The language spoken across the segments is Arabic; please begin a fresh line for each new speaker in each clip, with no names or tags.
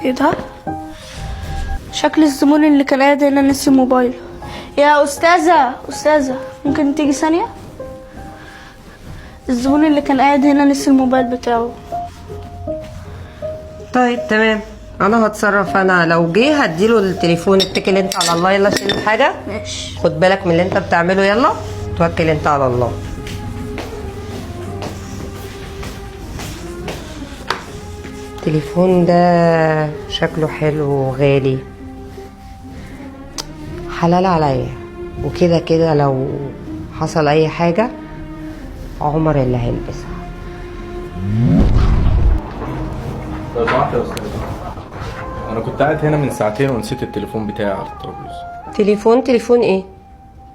ايه ده؟ شكل الزبون اللي كان قاعد هنا نسي موبايله. يا استاذة ممكن تيجي ثانية؟ الزبون اللي كان قاعد هنا نسي الموبايل بتاعه.
طيب تمام، انا هتصرف. انا لو جه هديله التليفون. اتكل انت على الله. يلا شيل الحاجه.
ماشي.
خد بالك من اللي انت بتعمله. يلا توكل انت على الله. التليفون ده شكله حلو وغالي، حلال عليا. وكده كده لو حصل اي حاجه عمر اللي هيلبسها.
لو سمحت يا استاذ، انا كنت قاعد هنا من ساعتين ونسيت التليفون بتاعي على الترابيزه.
تليفون ايه؟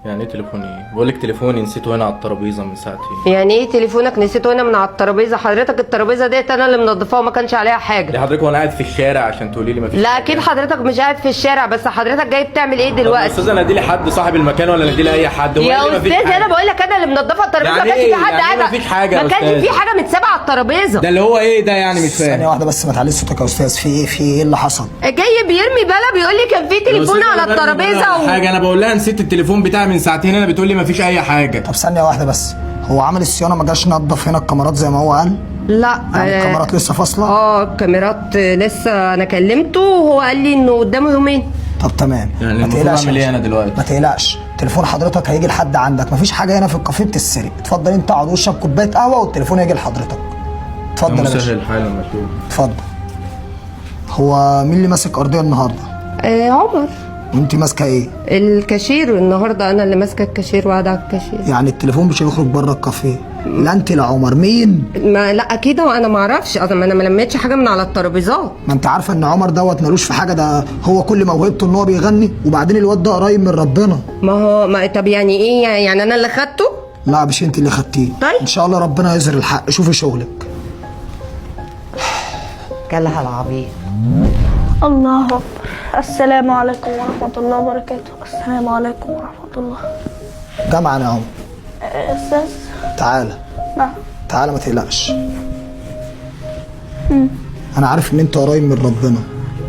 يعني ايه تليفون ايه؟ بقول لك تليفوني نسيته هنا على الترابيزه من ساعتين.
يعني ايه تليفونك نسيته هنا من على الترابيزه؟ حضرتك الترابيزه ديت انا اللي منضفاها وما كانش عليها حاجه.
دي حضرتك وانا قاعد في الشارع عشان تقولي لي مفيش.
لا اكيد حضرتك مش قاعد في الشارع، بس حضرتك جاي بتعمل ايه دلوقتي؟
يا استاذ انا ادي لي حد صاحب المكان ولا ادي لي اي حد؟
يا استاذ انا بقول لك انا اللي منضفه الترابيزه.
يعني
ما كانش
إيه؟
في حد
يعني
قاعد.
مفيش حاجة يا
ما كانش
أستاذ.
في حاجه متسابه على الترابيزه.
ده اللي هو ايه ده يعني؟ مش فاهم.
ثانية واحدة بس، ما تعليش صوتك يا استاذ. في ايه اللي حصل؟
جاي بيرمي بلا بيقول لي كان في تليفون على الترابيزه
حاجه انا بقول لها نسيت التليفون بتاعي من ساعتين، انا بتقول لي مفيش اي حاجه.
طب ثانية واحدة بس، هو عامل الصيانة ما جاش نضف هنا الكاميرات زي ما هو قال؟
لا
يعني الكاميرات لسه فاصلة؟
الكاميرات لسه. انا كلمته وهو قال لي انه قدامه يومين.
طب تمام.
يعني
ما
المفروض اعمل ايه انا دلوقتي؟
ما تقلقش، تليفون حضرتك هيجي لحد عندك. مفيش حاجة هنا في الكافيه بتتسرق. اتفضل انت اقعد واشرب كوباية قهوة والتليفون هيجي لحضرتك. اتفضل يا باشا.
مسهل الحال لما اشوف.
اتفضل. هو مين اللي ماسك أرضية النهاردة؟
عمر.
وانت ماسكة ايه؟
الكاشير. النهارده انا اللي ماسكه الكاشير وقاعده على الكاشير.
يعني التليفون مش هيخرج بره الكافيه؟ لا انت لا عمر. مين؟
ما لا اكيد انا ما اعرفش. انا ما لميتش حاجه من على الترابيزات.
ما انت عارفه ان عمر دوت ملوش في حاجه. ده هو كل موهبته ان هو بيغني، وبعدين الواد ده قريب من ربنا.
طب يعني ايه؟ يعني انا اللي خدته؟
لا مش انت اللي خدتيه.
طيب
ان شاء الله ربنا يظهر الحق. شوفي شغلك.
كلها العبيط.
الله اكبر. السلام عليكم ورحمة الله وبركاته. السلام عليكم ورحمة الله.
جمعا يا عمر.
استاذ
تعالى.
نعم.
تعالى ما تقلقش. انا عارف ان انت قريب من ربنا،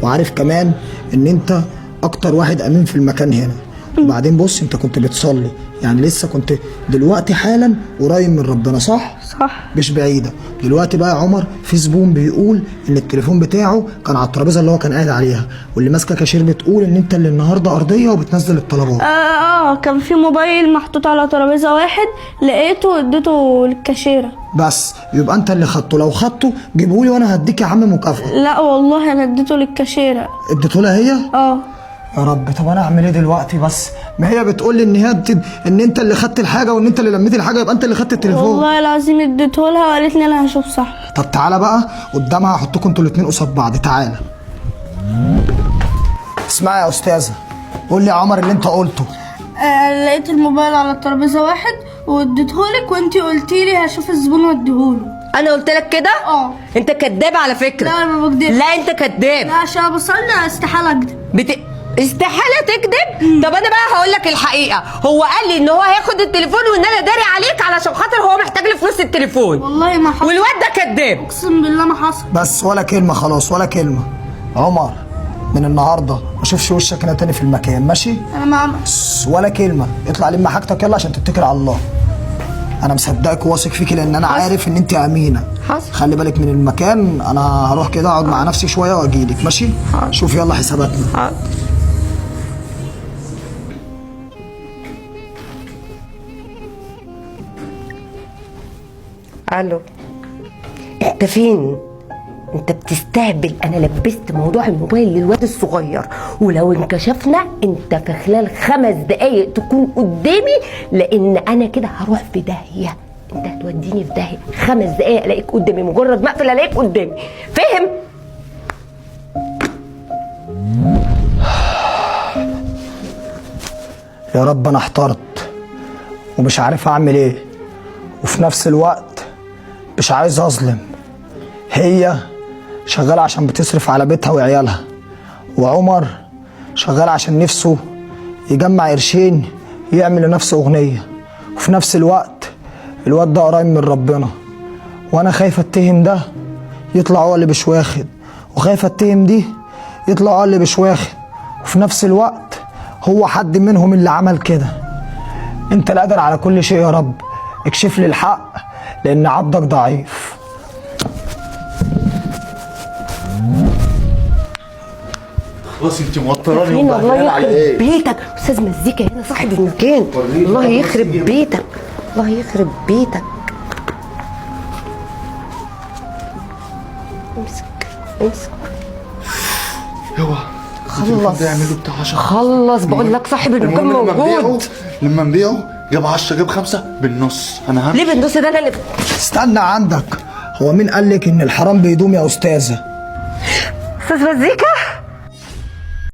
وعارف كمان ان انت اكتر واحد امين في المكان هنا. وبعدين بص، انت كنت بتصلي، يعني لسه كنت دلوقتي حالا قريب من ربنا، صح؟
صح.
مش بعيده. دلوقتي بقى يا عمر في زبون بيقول ان التليفون بتاعه كان على الترابيزه اللي هو كان قاعد عليها، واللي ماسكه كاشير بتقول ان انت اللي النهارده ارضيه وبتنزل الطلبات.
كان في موبايل محطوط على ترابيزه واحد، لقيته واديته للكاشيره.
بس يبقى انت اللي خدته. لو خدته جيبهولي وانا هديك يا عم مكافاه.
لا والله انا اديته للكاشيره.
اديته لها هي؟ يا رب. طب انا اعمل ايه دلوقتي بس؟ ما هي بتقول لي ان هي ان انت اللي خدت الحاجه وان انت اللي لميت الحاجه، يبقى انت اللي خدت التليفون.
والله العظيم اديته لها وقالت لي انا هشوف صح.
طب تعالى بقى قدامها، هحطكم انتوا الاثنين قصاد بعض. تعالى. اسمعي يا استاذه، قول لي يا عمر اللي انت قلته.
لقيت الموبايل على الترابيزه واحد واديتهولك، وانتي قلتي لي هشوف الزبون واديهوله.
انا قلت لك كده؟ انت كداب على فكره.
لا انا ما بكدبش.
لا انت كداب.
لا عشان بصلي استحاله اكدب.
استحاله تكذب. طب انا بقى هقول لك الحقيقه. هو قال لي ان هو هياخد التليفون وان انا داري عليك علشان خاطر هو محتاج لفلوس التليفون.
والله ما حصل.
والواد ده كذاب.
اقسم بالله ما حصل.
بس ولا كلمه، خلاص ولا كلمه. عمر من النهارده ما اشوفش وشك هنا تاني في المكان، ماشي؟
انا ما عملتش
ولا كلمه. اطلع لم حاجتك يلا عشان تتكل على الله. انا مصدقك وواثق فيكي لان انا عارف ان انت امينه.
حصل.
خلي بالك من المكان. انا هروح كده اقعد مع نفسي شويه واجيلك، ماشي؟ شوف يلا حساباتنا.
الو، انت فين؟ انت بتستهبل. انا لبست موضوع الموبايل للواد الصغير، ولو انكشفنا انت في خلال 5 دقايق تكون قدامي، لان انا كده هروح في داهيه. انت هتوديني في داهيه. 5 دقايق الاقيك قدامي، مجرد ما اقفل الاقيك قدامي، فاهم؟
يا رب انا احترت ومش عارف اعمل ايه، وفي نفس الوقت مش عايز اظلم. هي شغاله عشان بتصرف على بيتها وعيالها، وعمر شغال عشان نفسه يجمع قرشين يعمل لنفسه اغنيه، وفي نفس الوقت الواد ده قريب من ربنا، وانا خايف اتهم ده يطلع هو اللي مش واخد، وخايف اتهم دي يطلع قال لي مش واخد، وفي نفس الوقت هو حد منهم اللي عمل كده. انت القادر على كل شيء يا رب، اكشف لي الحق لان عبدك ضعيف.
خلاص انت موتراني
فين؟ الله
ومبهدلة
يخرب
عليك.
بيتك استاذ مزيكا هنا صاحب المكان. الله يخرب بيتك، الله يخرب بيتك. امسك امسك.
يوا
خلص
ده يعمل له بتاع 10.
خلص بقول لك صاحب المكان موجود.
لما نبيعه جاب 10 جاب 5 بالنص. انا
ليه بالنص ده؟ انا اللي
استنى عندك، هو مين قال لك ان الحرام بيدوم يا استاذه؟
استاذ مزيكا